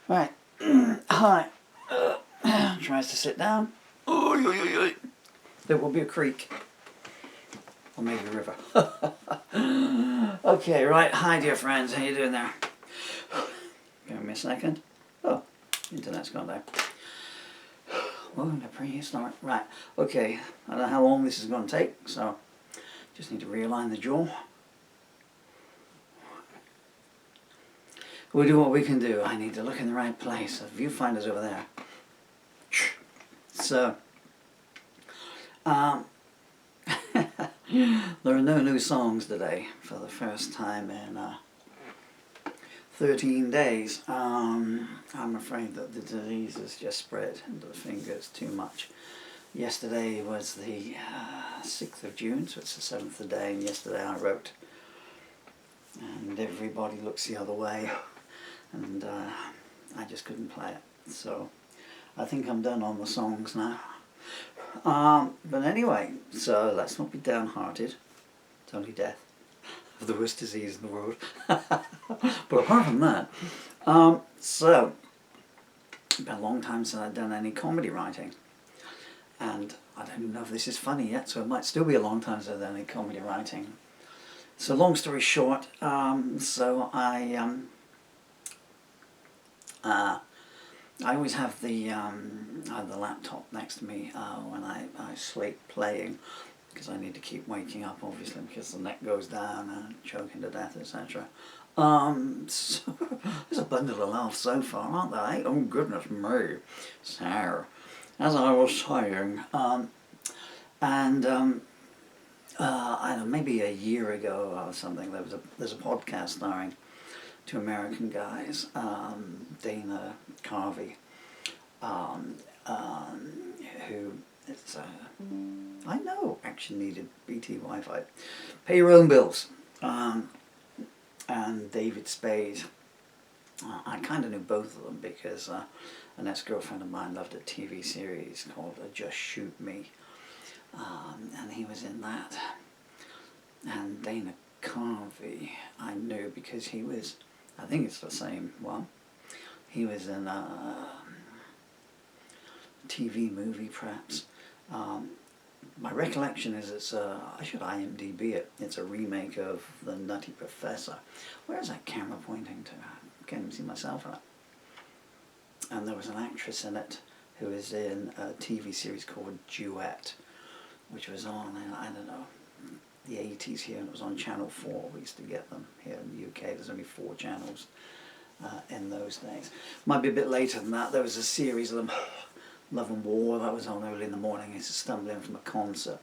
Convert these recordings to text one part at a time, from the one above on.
Right. Hi. Tries to sit down. There will be a creek. Or maybe a river. Okay, right. Hi, dear friends. How you doing there? Give me a second. Oh, internet's gone down. Oh, the prehistoric. Right. Okay. I don't know how long this is going to take, so just need to realign the jaw. We'll do what we can do. I need to look in the right place. The viewfinder's over there. So, there are no new songs today for the first time in 13 days. I'm afraid that the disease has just spread into the fingers too much. Yesterday was the 6th of June, so it's the 7th day, and yesterday I wrote, and everybody looks the other way, and I just couldn't play it. So I think I'm done on the songs now. But anyway, so let's not be downhearted. It's only death of the worst disease in the world. But apart from that, so it's been a long time since I've done any comedy writing, and I don't even know if this is funny yet, so it might still be a long time since I've done any comedy writing. So long story short, so I always have the laptop next to me when I sleep playing, because I need to keep waking up, obviously, because the neck goes down and choking to death, etc. So there's a bundle of laughs so far, aren't they? Oh goodness me. So, as I was saying, I don't know, maybe a year ago or something, there's a podcast starring two American guys, Dana Carvey, who is, I know, actually needed BT Wi-Fi. Pay your own bills. And David Spade. I kind of knew both of them because an ex-girlfriend of mine loved a TV series called Just Shoot Me. And he was in that. And Dana Carvey I knew because he was, I think it's the same one, he was in a TV movie perhaps. My recollection is it's I should IMDb it. It's a remake of The Nutty Professor. Where is that camera pointing to? I can't even see myself in it. And there was an actress in it who was in a TV series called Duet, which was on, I don't know, the 80s here, and it was on Channel 4. We used to get them here in the UK. There's only 4 channels in those days. Might be a bit later than that. There was a series of them, Love and War, that was on early in the morning. I used to stumble in from a concert,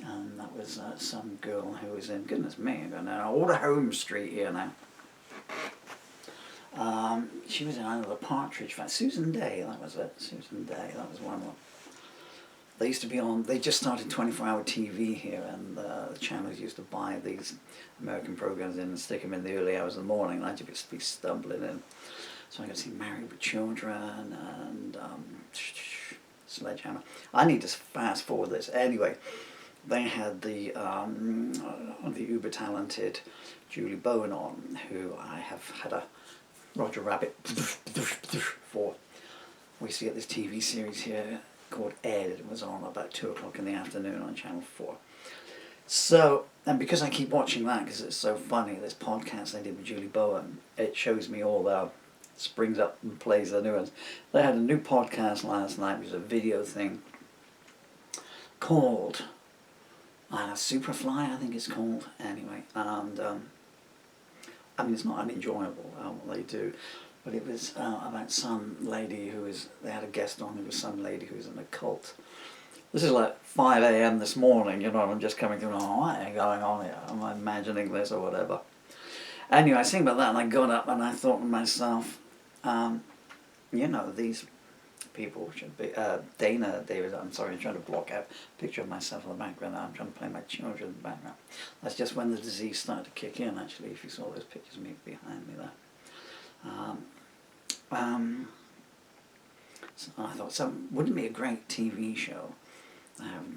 and that was some girl who was in, goodness me, I'm going down all to Home Street here now. She was in The Partridge Family. Susan Day, that was it. Susan Day, that was one of them. They used to be on, they just started 24-hour TV here, and the channels used to buy these American programs in and stick them in the early hours of the morning, and I'd just be stumbling in. So I could see Married with Children and Sledgehammer. I need to fast forward this. Anyway, they had the uber talented Julie Bowen on, who I have had a Roger Rabbit for. We used to get this TV series here called Ed. It was on about 2 o'clock in the afternoon on Channel 4. So, and because I keep watching that because it's so funny, this podcast they did with Julie Bowen, it shows me all the springs up and plays the new ones. They had a new podcast last night, which was a video thing called Superfly, I think it's called. Anyway, and I mean, it's not unenjoyable what they do, but it was about some lady who was, they had a guest on who was some lady who was in a cult. This is like 5 a.m. this morning, you know, I'm just coming through, oh, what is going on here? Am I imagining this or whatever? Anyway, I was thinking about that, and I got up and I thought to myself, you know, these people should be, David, I'm sorry, I'm trying to block out a picture of myself in the background. I'm trying to play my children in the background. That's just when the disease started to kick in, actually, if you saw those pictures of me behind me there. So I thought, so wouldn't it be a great TV show?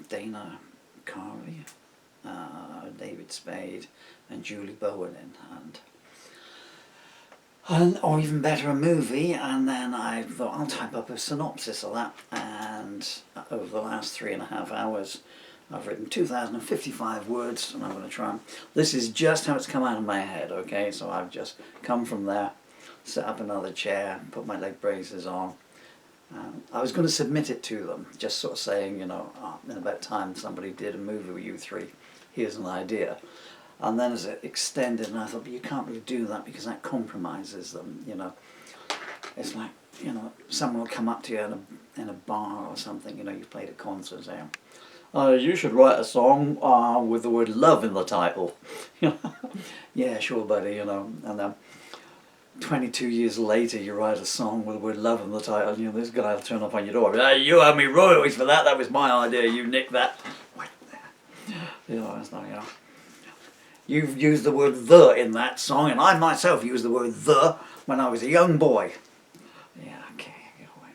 Dana Carvey, David Spade, and Julie Bowen in, and or even better, a movie, and then I thought I'll type up a synopsis of that, and over the last 3.5 hours I've written 2,055 words, and I'm going to try and... This is just how it's come out of my head, okay? So I've just come from there, set up another chair, put my leg braces on. I was going to submit it to them, just sort of saying, you know, in about time somebody did a movie with you three, here's an idea. And then as it extended, and I thought, but you can't really do that because that compromises them, you know. It's like, you know, someone will come up to you in a bar or something, you know, you've played a concert, say, you should write a song with the word love in the title. Yeah, sure, buddy, you know. And then 22 years later, you write a song with the word love in the title, and you know, this guy will turn up on your door. Hey, you owe me royalties for that. That was my idea. You nicked that. You know, it's not, you know. You've used the word the in that song, and I myself used the word the when I was a young boy. Yeah, okay.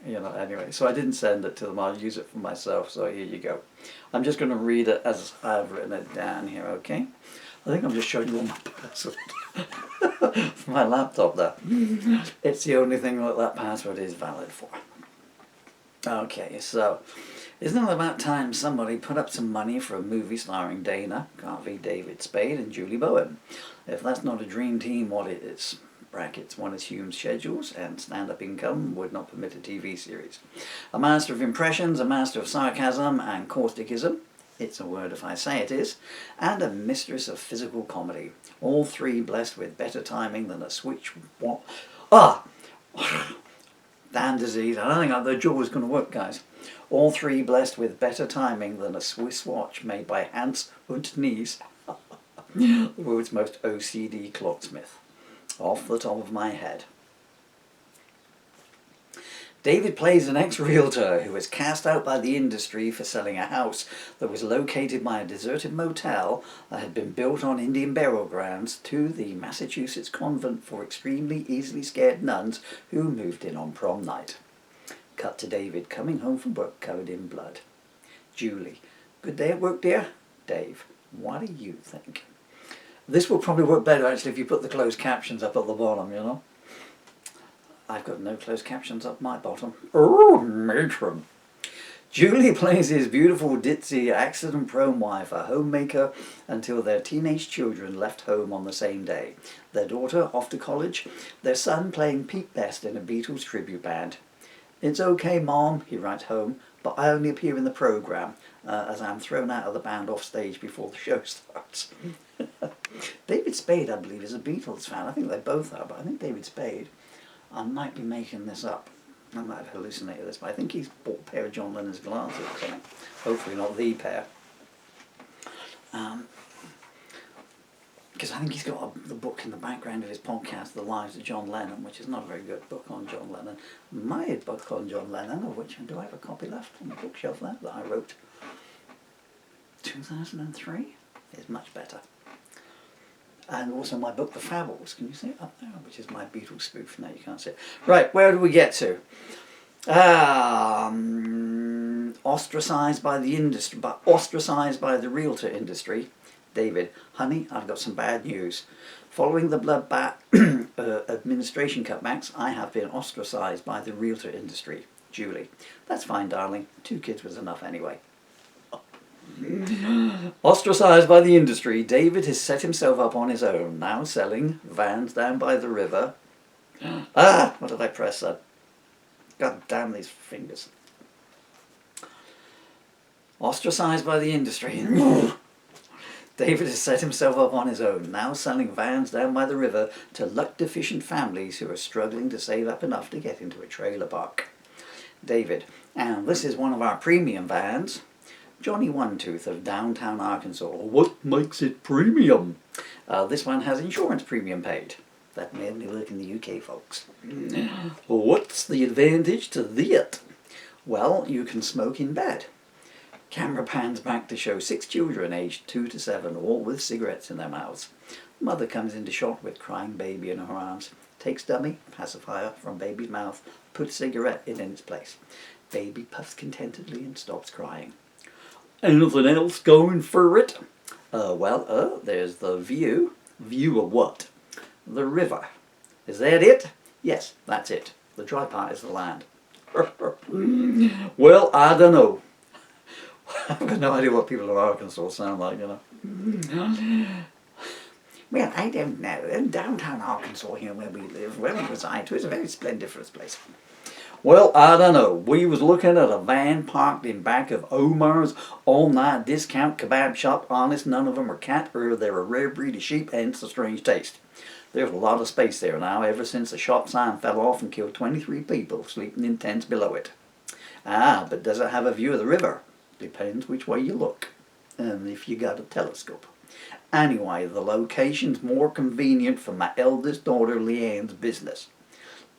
You know, anyway, so I didn't send it to them. I'll use it for myself, so here you go. I'm just going to read it as I've written it down here, okay? I think I'm just showing you all my password for my laptop there. It's the only thing that password is valid for. Okay, so isn't it about time somebody put up some money for a movie starring Dana Carvey, David Spade and Julie Bowen? If that's not a dream team, what is? Brackets, one assumes schedules and stand-up income would not permit a TV series. A master of impressions, a master of sarcasm and causticism, it's a word if I say it is, and a mistress of physical comedy. All three blessed with better timing than a switch... Damn disease, I don't think the jaw is going to work, guys. All three blessed with better timing than a Swiss watch made by Hans und Nies, the world's most OCD clocksmith. Off the top of my head. David plays an ex-realtor who was cast out by the industry for selling a house that was located by a deserted motel that had been built on Indian burial grounds to the Massachusetts Convent for Extremely Easily Scared Nuns who moved in on prom night. Cut to David coming home from work covered in blood. Julie, good day at work, dear? Dave, what do you think? This will probably work better actually if you put the closed captions up at the bottom, you know. I've got no closed captions up my bottom. Oh, matron. Julie plays his beautiful ditzy accident-prone wife, a homemaker until their teenage children left home on the same day. Their daughter off to college, their son playing Pete Best in a Beatles tribute band. It's okay, Mom, he writes home, but I only appear in the programme as I'm thrown out of the band off stage before the show starts. David Spade, I believe, is a Beatles fan. I think they both are, but I think David Spade, I might be making this up. I might have hallucinated this, but I think he's bought a pair of John Lennon's glasses or something. Hopefully not the pair. Because I think he's got the book in the background of his podcast, The Lives of John Lennon, which is not a very good book on John Lennon. My book on John Lennon, of which do I have a copy left on the bookshelf there that I wrote 2003, is much better. And also my book, The Fabbles, can you see it up there? Which is my Beatles spoof. No, you can't see it. Right, where do we get to? Ostracised by the industry, but ostracised by the realtor industry. David, honey, I've got some bad news. Following the bloodbath administration cutbacks, I have been ostracised by the realtor industry. Julie, that's fine, darling. 2 kids was enough anyway. Ostracised by the industry, David has set himself up on his own, now selling vans down by the river. What did I press then? God damn these fingers. Ostracised by the industry. David has set himself up on his own, now selling vans down by the river to luck-deficient families who are struggling to save up enough to get into a trailer park. David, and this is one of our premium vans. Johnny One Tooth of downtown Arkansas. What makes it premium? This one has insurance premium paid. That may only work in the UK, folks. What's the advantage to that? Well, you can smoke in bed. Camera pans back to show 6 children aged 2 to 7, all with cigarettes in their mouths. Mother comes into shot with crying baby in her arms. Takes dummy, pacifier from baby's mouth, puts cigarette in its place. Baby puffs contentedly and stops crying. Anything else going for it? There's the view. View of what? The river. Is that it? Yes, that's it. The dry part is the land. Well, I don't know. I've got no idea what people in Arkansas sound like, you know. Well, I don't know. In downtown Arkansas, here where we live, where we reside, it's a very splendiferous place. Well, I don't know. We was looking at a van parked in back of Omar's all-night discount kebab shop. Honest, none of them are cat, or they're a rare breed of sheep, and it's a strange taste. There's a lot of space there now, ever since the shop sign fell off and killed 23 people sleeping in tents below it. Ah, but does it have a view of the river? Depends which way you look, and if you got a telescope. Anyway, the location's more convenient for my eldest daughter Leanne's business.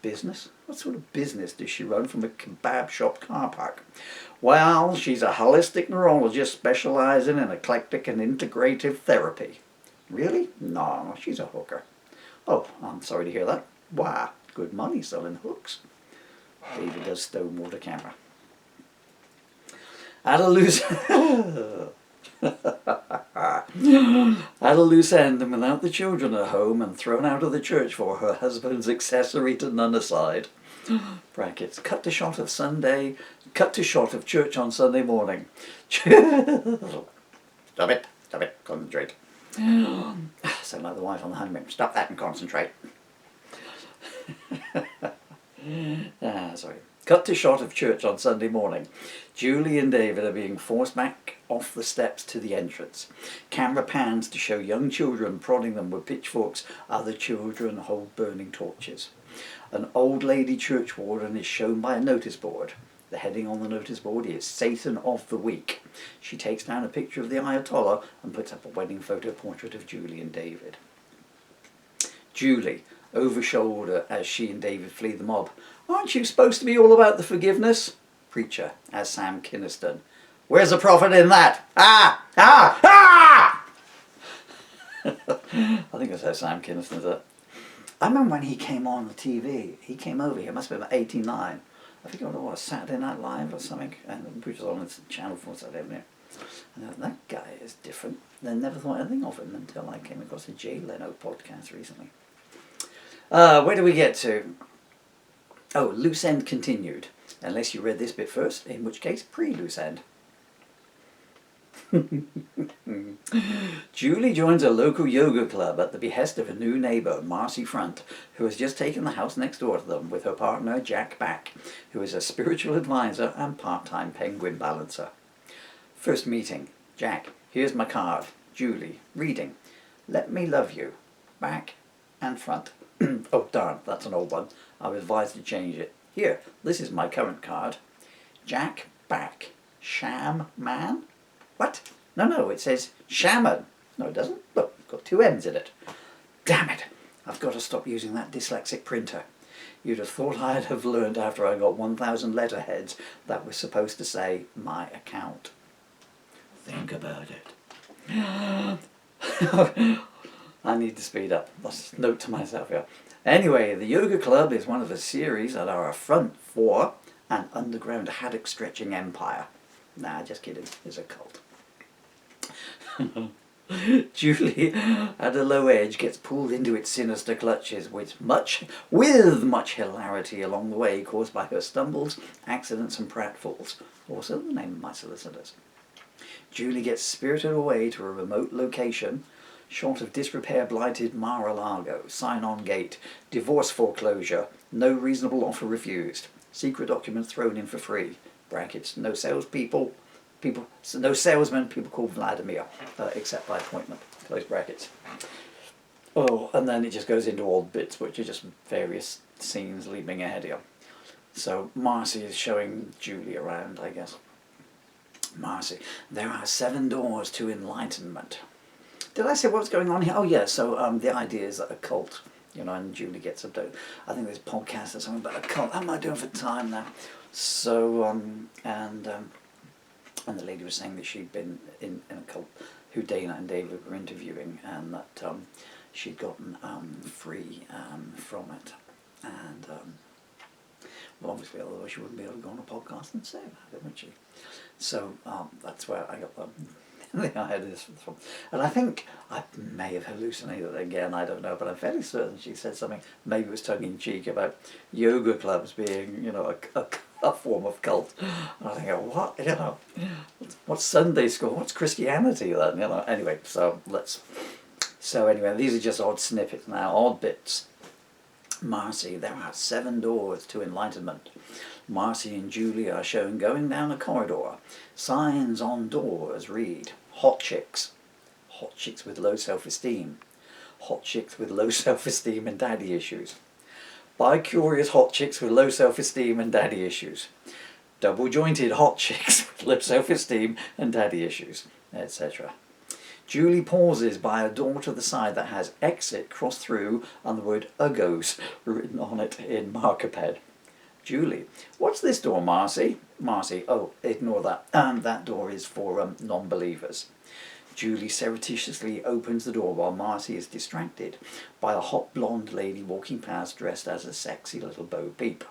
Business? What sort of business does she run from a kebab shop car park? Well, she's a holistic neurologist specializing in eclectic and integrative therapy. Really? No, she's a hooker. Oh, I'm sorry to hear that. Why? Good money selling hooks. David does stone water camera. At a loose at a loose end, and without the children at home, and thrown out of the church for her husband's accessory to none-aside. Brackets. Cut to shot of church on Sunday morning. Stop it, concentrate. Sound like the wife on the honeymoon. Stop that and concentrate. Sorry. Cut to shot of church on Sunday morning. Julie and David are being forced back off the steps to the entrance. Camera pans to show young children prodding them with pitchforks. Other children hold burning torches. An old lady church warden is shown by a notice board. The heading on the notice board is Satan of the Week. She takes down a picture of the Ayatollah and puts up a wedding photo portrait of Julie and David. Julie, over shoulder as she and David flee the mob. Aren't you supposed to be all about the forgiveness? Preacher, as Sam Kinniston. Where's the profit in that? Ah! Ah! Ah! I think that's how Sam Kinniston does it. I remember when he came on the TV. He came over here, must have been about 89. I think it was Saturday Night Live or something, and which was on its Channel 4 Saturday evening. And I thought, that guy is different. I never thought anything of him until I came across a Jay Leno podcast recently. Where do we get to? Oh, loose end continued. Unless you read this bit first, in which case, pre-loose end. Julie joins a local yoga club at the behest of a new neighbour, Marcy Front, who has just taken the house next door to them with her partner, Jack Back, who is a spiritual advisor and part-time penguin balancer. First meeting. Jack, here's my card. Julie, reading. Let me love you. Back and front. Oh darn, that's an old one. I was advised to change it. Here, this is my current card. Jack Back. Sham man? What? No, it says shaman. No, it doesn't. Look, it's got two M's in it. Damn it. I've got to stop using that dyslexic printer. You'd have thought I'd have learned after I got 1,000 letterheads that was supposed to say my account. Think about it. I need to speed up. Let's note to myself here. Anyway, the yoga club is one of a series that are a front for an underground haddock stretching empire. Nah, just kidding. It's a cult. Julie, at a low edge, gets pulled into its sinister clutches with much hilarity along the way caused by her stumbles, accidents and pratfalls. Also the name of my solicitors. Julie gets spirited away to a remote location, short of disrepair blighted Mar-a-Lago, sign-on gate, divorce foreclosure, no reasonable offer refused, secret documents thrown in for free, brackets, no salespeople, no salesman, people called Vladimir, except by appointment, close brackets. Oh, and then it just goes into old bits, which are just various scenes leaping ahead here. So Marcy is showing Julie around, I guess. Marcy, there are 7 doors to enlightenment. Did I say what's going on here? Oh yeah, so the idea is that a cult, and Julie gets up to, I think there's a podcast or something about a cult. How am I doing for time now? So, and the lady was saying that she'd been in a cult who Dana and David were interviewing, and that she'd gotten free from it. And, well, obviously, otherwise she wouldn't be able to go on a podcast and say about it, would she? So that's where I got I had this from, and I think I may have hallucinated again, I don't know, but I'm fairly certain she said something, maybe it was tongue-in-cheek, about yoga clubs being, a form of cult. And I think, what, what's Sunday school, what's Christianity then, anyway, so anyway, these are just odd snippets now, odd bits. Marcy, there are 7 doors to enlightenment. Marcy and Julie are shown going down a corridor. Signs on doors read, hot chicks with low self-esteem, hot chicks with low self-esteem and daddy issues, bi-curious hot chicks with low self-esteem and daddy issues, double-jointed hot chicks with low self-esteem and daddy issues, etc. Julie pauses by a door to the side that has exit crossed through and the word uggos written on it in marker pen. Julie, what's this door, Marcy? Marcy, oh, ignore that. That door is for non-believers. Julie surreptitiously opens the door while Marcy is distracted by a hot blonde lady walking past dressed as a sexy little Bo Peep.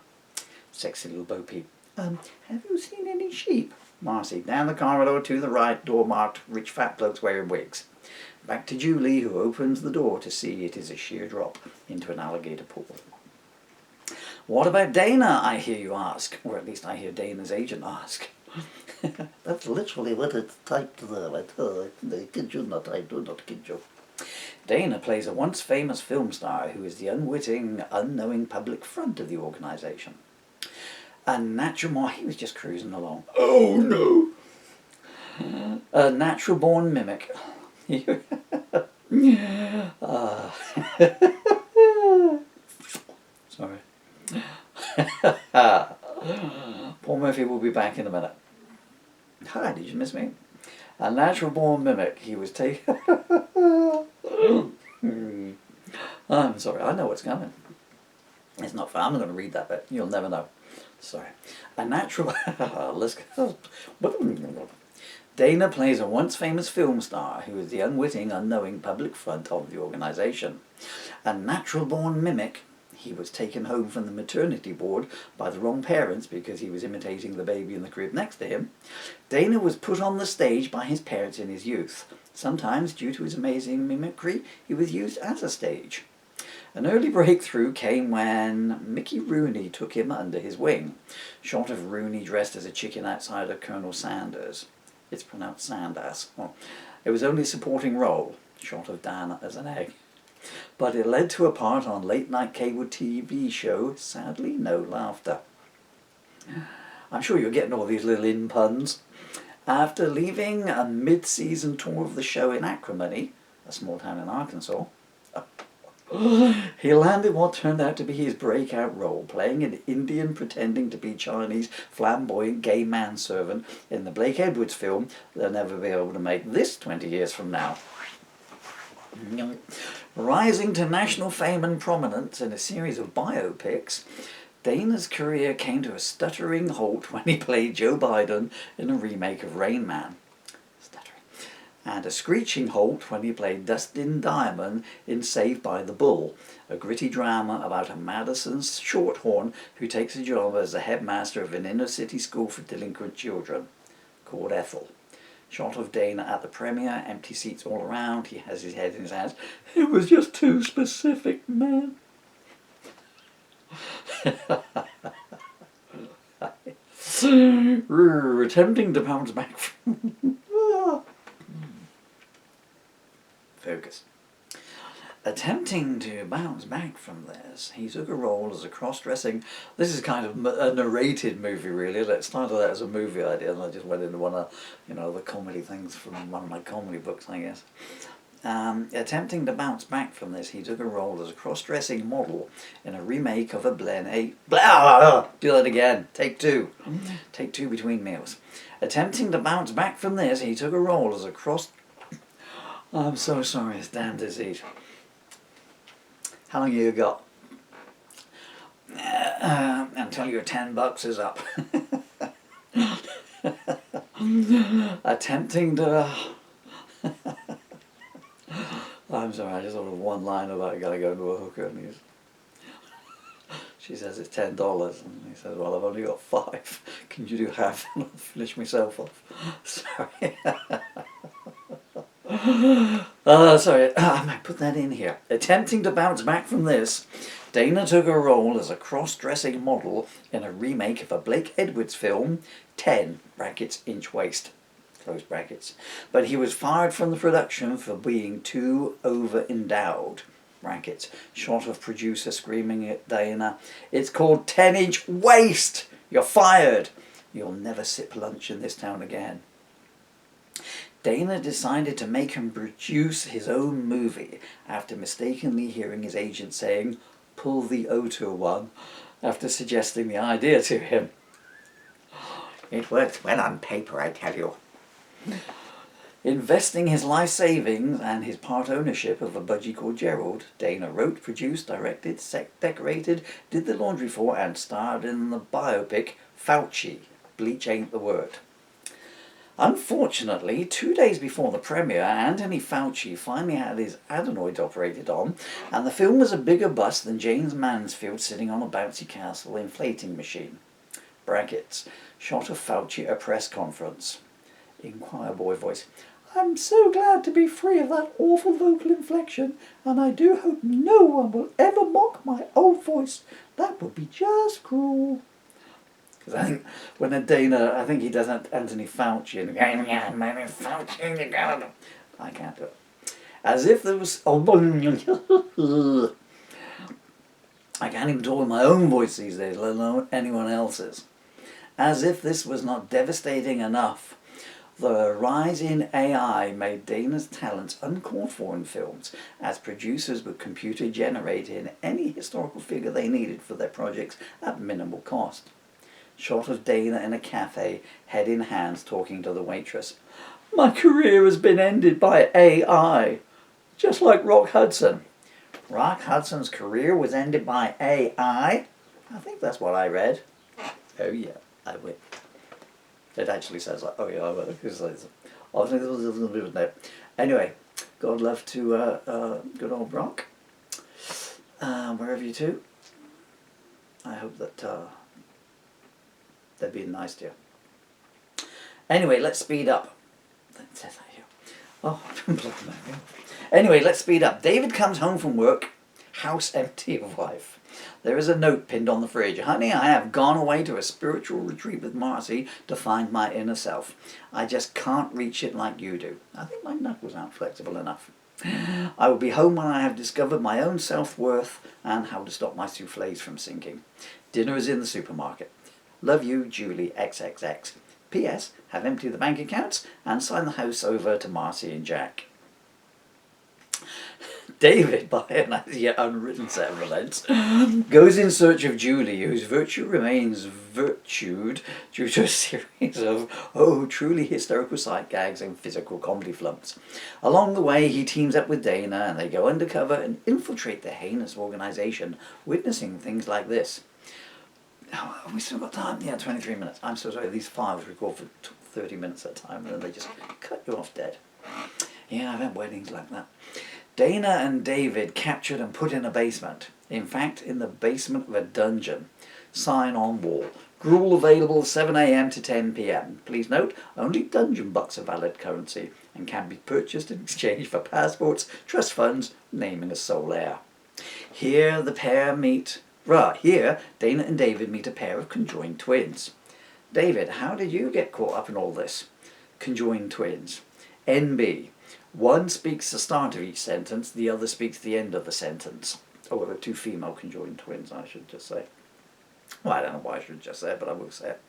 Sexy little Bo Peep. Have you seen any sheep? Marcy, down the corridor to the right, door marked rich fat blokes wearing wigs. Back to Julie, who opens the door to see it is a sheer drop into an alligator pool. What about Dana, I hear you ask, or at least I hear Dana's agent ask. That's literally what it's typed there. I kid you not, I do not kid you. Dana plays a once famous film star who is the unwitting, unknowing public front of the organisation. A natural, he was just cruising along. Oh no! A natural born mimic. Sorry. Paul Murphy will be back in a minute. Hi, did you miss me? A natural born mimic. He was taken. I'm sorry, I know what's coming. It's not fun. I'm not going to read that bit. You'll never know. Sorry. A natural... Let's go. Dana plays a once famous film star who is the unwitting, unknowing public front of the organisation. A natural born mimic. He was taken home from the maternity ward by the wrong parents because he was imitating the baby in the crib next to him. Dana was put on the stage by his parents in his youth. Sometimes, due to his amazing mimicry, he was used as a stage. An early breakthrough came when Mickey Rooney took him under his wing. Shot of Rooney dressed as a chicken outside of Colonel Sanders. It's pronounced Sanders. Well, it was only a supporting role. Shot of Dana as an egg. But it led to a part on late-night cable TV show Sadly No Laughter. I'm sure you're getting all these little in-puns. After leaving a mid-season tour of the show in Acrimony, a small town in Arkansas, he landed what turned out to be his breakout role, playing an Indian pretending to be Chinese flamboyant gay manservant in the Blake Edwards film they'll never be able to make this 20 years from now. Rising to national fame and prominence in a series of biopics, Dana's career came to a stuttering halt when he played Joe Biden in a remake of Rain Man. Stuttering. And a screeching halt when he played Dustin Diamond in Saved by the Bull, a gritty drama about a Madison shorthorn who takes a job as the headmaster of an inner-city school for delinquent children, called Ethel. Shot of Dana at the premiere, empty seats all around, he has his head in his hands. It was just too specific, man. Attempting to bounce back from... Focus. Attempting to bounce back from this, he took a role as a cross-dressing... This is kind of a narrated movie, really. It started out as a movie idea, and I just went into one of, the comedy things from one of my comedy books, I guess. Attempting to bounce back from this, he took a role as a cross-dressing model in a remake of a do that again. Take two. Take two between meals. Attempting to bounce back from this, he took a role as a I'm so sorry, it's damn disease. How long you got? Until your $10 is up. Attempting to... I'm sorry, I just thought of one line about I gotta go to a hooker, and she says it's $10, and he says, well, I've only got 5. Can you do half and I'll finish myself off? Sorry. Sorry, I might put that in here. Attempting to bounce back from this, Dana took a role as a cross-dressing model in a remake of a Blake Edwards film, 10 brackets inch waist, close brackets. But he was fired from the production for being too over-endowed, brackets. Shot of producer screaming at Dana, "It's called 10-inch waist! You're fired! You'll never sip lunch in this town again." Dana decided to make him produce his own movie after mistakenly hearing his agent saying, "Pull the O2 one," after suggesting the idea to him. It works well on paper, I tell you. Investing his life savings and his part ownership of a budgie called Gerald, Dana wrote, produced, directed, decorated, did the laundry for, and starred in the biopic Fauci, Bleach Ain't the Word. Unfortunately, 2 days before the premiere, Anthony Fauci finally had his adenoid operated on, and the film was a bigger bust than James Mansfield sitting on a bouncy castle inflating machine. Brackets. Shot of Fauci at a press conference. In choir boy voice. "I'm so glad to be free of that awful vocal inflection, and I do hope no one will ever mock my old voice. That would be just cruel." Because I think when a Dana, I think he does Anthony Fauci, and Fauci, I can't do it. As if there was, I can't even talk with my own voice these days, let alone anyone else's. As if this was not devastating enough, the rise in AI made Dana's talents uncalled for in films, as producers would computer generate in any historical figure they needed for their projects at minimal cost. Shot of Dana in a cafe, head in hands, talking to the waitress. "My career has been ended by AI. Just like Rock Hudson." Rock Hudson's career was ended by AI? I think that's what I read. Oh yeah, I win. It actually says like, oh yeah, I will. Obviously there was a little bit of that. Anyway, God love to good old Brock. Wherever you two. I hope that they're being nice to you. Anyway, let's speed up. That says that here. Oh, anyway, let's speed up. David comes home from work, house empty of wife. There is a note pinned on the fridge. "Honey, I have gone away to a spiritual retreat with Marcy to find my inner self. I just can't reach it like you do." I think my knuckles aren't flexible enough. "I will be home when I have discovered my own self-worth and how to stop my soufflés from sinking. Dinner is in the supermarket. Love you, Julie XXX. P.S. Have emptied the bank accounts and signed the house over to Marcy and Jack." David, by an as yet unwritten set of events, goes in search of Julie, whose virtue remains virtued due to a series of, truly hysterical sight gags and physical comedy flumps. Along the way, he teams up with Dana, and they go undercover and infiltrate the heinous organisation, witnessing things like this. Oh, have we still got time? Yeah, 23 minutes. I'm so sorry, these files record for 30 minutes at a time, and then they just cut you off dead. Yeah, I've had weddings like that. Dana and David captured and put in a basement. In fact, in the basement of a dungeon. Sign on wall. Gruel available 7 a.m. to 10 p.m. Please note, only dungeon bucks are valid currency and can be purchased in exchange for passports, trust funds, naming a sole heir. Here the pair meet. Here, Dana and David meet a pair of conjoined twins. David, how did you get caught up in all this? Conjoined twins. NB. One speaks the start of each sentence, the other speaks the end of the sentence. Oh, they're two female conjoined twins, I should just say. Well, I don't know why I should just say it, but I will say it.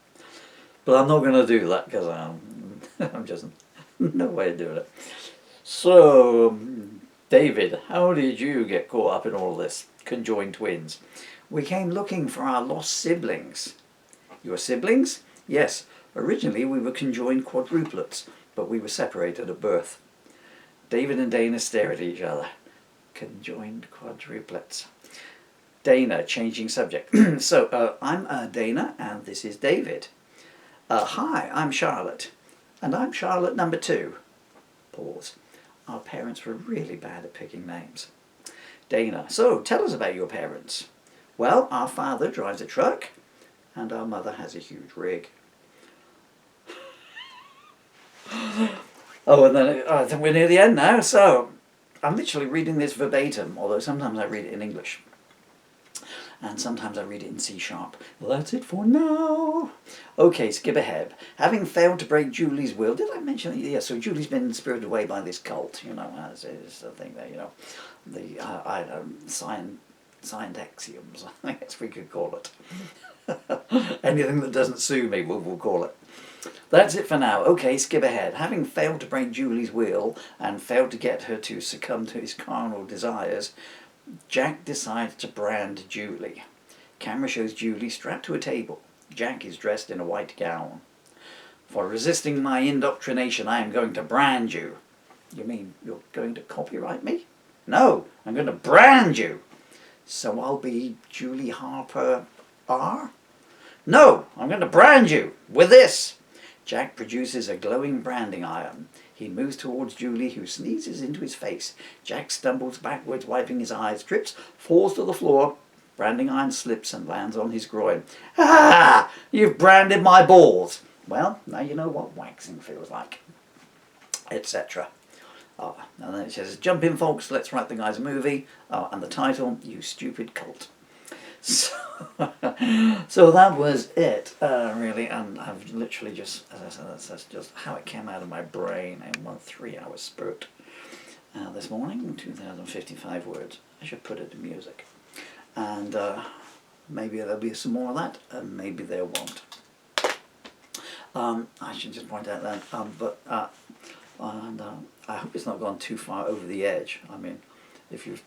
But I'm not going to do that because I'm just no way of doing it. So, David, how did you get caught up in all this? Conjoined twins. We came looking for our lost siblings. Your siblings? Yes. Originally we were conjoined quadruplets, but we were separated at birth. David and Dana stare at each other. Conjoined quadruplets. Dana, changing subject. So, I'm Dana, and this is David. Hi, I'm Charlotte. And I'm Charlotte number 2. Pause. Our parents were really bad at picking names. Dana, so tell us about your parents. Well, our father drives a truck, and our mother has a huge rig. Oh, and then I think we're near the end now. So I'm literally reading this verbatim, although sometimes I read it in English. And sometimes I read it in C#. That's it for now. Okay, skip ahead. Having failed to break Julie's will, did I mention it? Yeah, so Julie's been spirited away by this cult, as is the thing there, the, I don't know, signed axioms, I guess we could call it. Anything that doesn't sue me, we'll call it. That's it for now. Okay, skip ahead. Having failed to break Julie's will and failed to get her to succumb to his carnal desires, Jack decides to brand Julie. Camera shows Julie strapped to a table. Jack is dressed in a white gown. For resisting my indoctrination, I am going to brand you. You mean you're going to copyright me? No, I'm going to brand you. So I'll be Julie Harper R? No, I'm going to brand you with this. Jack produces a glowing branding iron. He moves towards Julie, who sneezes into his face. Jack stumbles backwards, wiping his eyes, trips, falls to the floor. Branding iron slips and lands on his groin. Ah! You've branded my balls. Well, now you know what waxing feels like. Etc. And then it says, jump in, folks, let's write the guy's movie. And the title, You Stupid Cult. So that was it, really, and I've literally just, as I said, that's just how it came out of my brain in 1 3-hour spurt. This morning, 2,055 words. I should put it to music. And maybe there'll be some more of that, and maybe there won't. I should just point out that, I hope it's not gone too far over the edge. I mean, if you've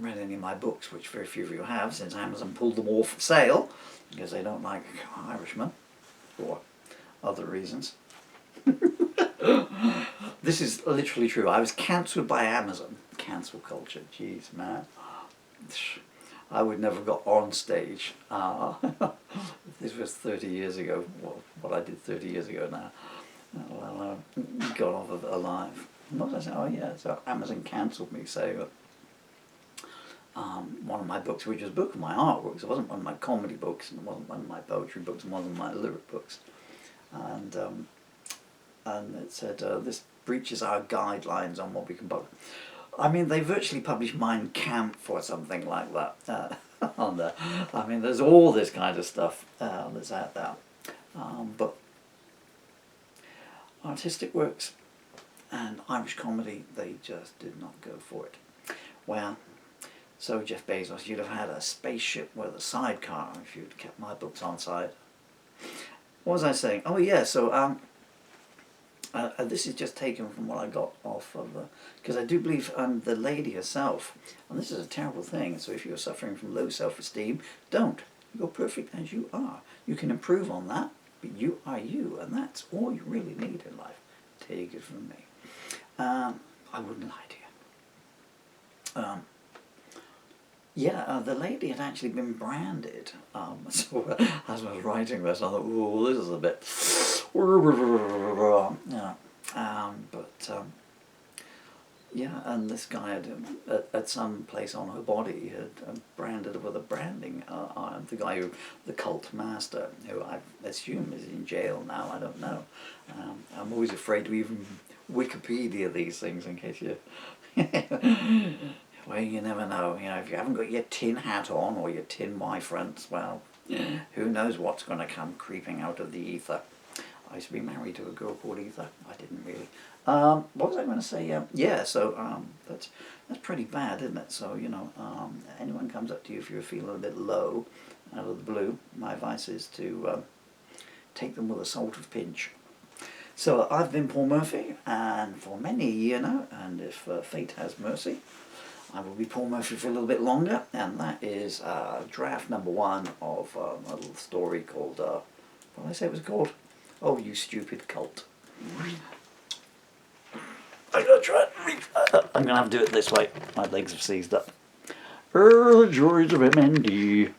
read any of my books, which very few of you have, since Amazon pulled them off sale, because they don't like Irishmen, or other reasons. This is literally true. I was cancelled by Amazon. Cancel culture, jeez, man. I would never have got on stage. This was 30 years ago. Well, what I did 30 years ago now. Well, got off of it alive. What did I say? Oh yeah, so Amazon cancelled me, so one of my books, which was a book of my artworks. It wasn't one of my comedy books, and it wasn't one of my poetry books, and it wasn't my lyric books. And it said, this breaches our guidelines on what we can publish. I mean, they virtually published Mein Kampf or something like that on there. I mean, there's all this kind of stuff that's out there. But artistic works and Irish comedy, they just did not go for it. Well, so Jeff Bezos, you'd have had a spaceship with a sidecar if you'd kept my books on side. What was I saying? Oh yeah, so this is just taken from what I got off of, because I do believe the lady herself, and this is a terrible thing, so if you're suffering from low self-esteem, don't. You're perfect as you are. You can improve on that, but you are you, and that's all you really need in life. Take it from me. I wouldn't lie to you. Yeah, the lady had actually been branded. So as I was writing this, I thought, oh, this is a bit... yeah, and this guy had, at some place on her body, had branded her with a branding iron. The guy the cult master, who I assume is in jail now, I don't know. I'm always afraid to even Wikipedia these things in case you... Well, you never know. If you haven't got your tin hat on or your tin Y-fronts, well, who knows what's going to come creeping out of the ether. I used to be married to a girl called Ether. I didn't really. What was I going to say? Yeah, so that's pretty bad, isn't it? So, anyone comes up to you if you're feeling a bit low out of the blue, my advice is to take them with a salt of pinch. So I've been Paul Murphy, and for many a year now, and if fate has mercy, I will be Paul Murphy for a little bit longer, and that is draft number 1 of a little story called, what did I say it was called? Oh, You Stupid Cult. I'm going to try and reach that up. I'm going to have to do it this way. My legs have seized up. The joys of MND.